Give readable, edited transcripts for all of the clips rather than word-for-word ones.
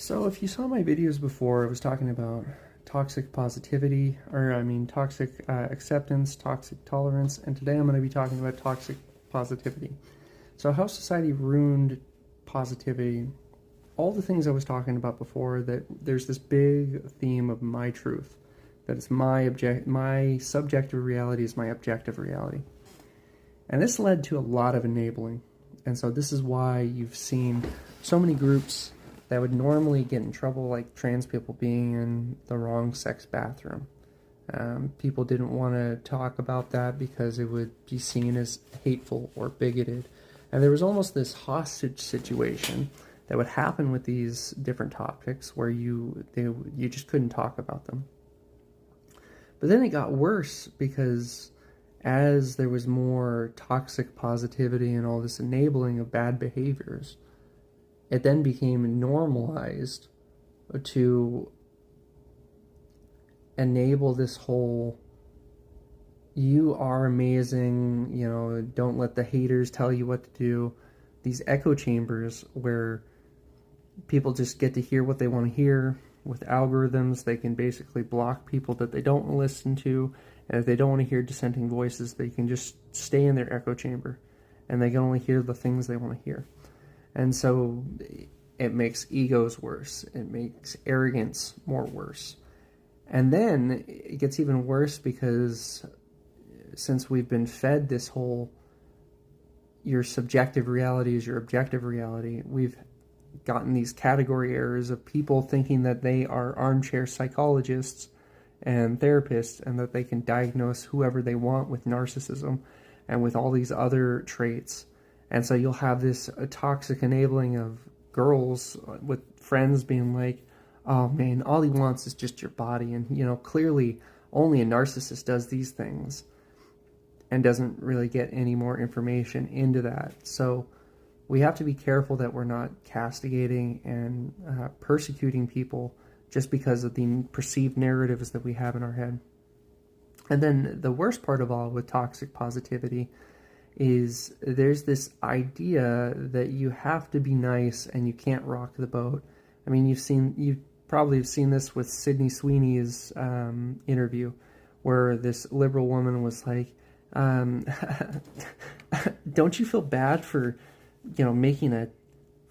So if you saw my videos before, I was talking about toxic positivity, toxic acceptance, toxic tolerance, and today I'm going to be talking about toxic positivity. So how society ruined positivity, all the things I was talking about before, that there's this big theme of my truth, that it's my subjective reality is my objective reality. And this led to a lot of enabling. And so this is why you've seen so many groups that would normally get in trouble, like trans people being in the wrong sex bathroom. People didn't want to talk about that because it would be seen as hateful or bigoted. And there was almost this hostage situation that would happen with these different topics where you just couldn't talk about them. But then it got worse because as there was more toxic positivity and all this enabling of bad behaviors, it then became normalized to enable this whole, you are amazing, don't let the haters tell you what to do. These echo chambers where people just get to hear what they want to hear. With algorithms, they can basically block people that they don't want to listen to. And if they don't want to hear dissenting voices, they can just stay in their echo chamber. And they can only hear the things they want to hear. And so it makes egos worse. It makes arrogance more worse. And then it gets even worse because since we've been fed this whole, your subjective reality is your objective reality, we've gotten these category errors of people thinking that they are armchair psychologists and therapists and that they can diagnose whoever they want with narcissism and with all these other traits. And so you'll have this toxic enabling of girls with friends being like, oh man, all he wants is just your body. And, clearly only a narcissist does these things and doesn't really get any more information into that. So we have to be careful that we're not castigating and persecuting people just because of the perceived narratives that we have in our head. And then the worst part of all with toxic positivity is there's this idea that you have to be nice and you can't rock the boat. I mean, you probably have seen this with Sydney Sweeney's interview, where this liberal woman was like, don't you feel bad for making a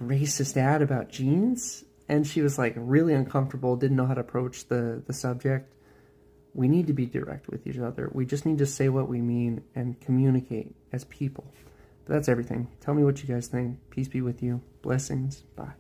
racist ad about jeans? And she was like really uncomfortable, didn't know how to approach the subject. We need to be direct with each other. We just need to say what we mean and communicate as people. But that's everything. Tell me what you guys think. Peace be with you. Blessings. Bye.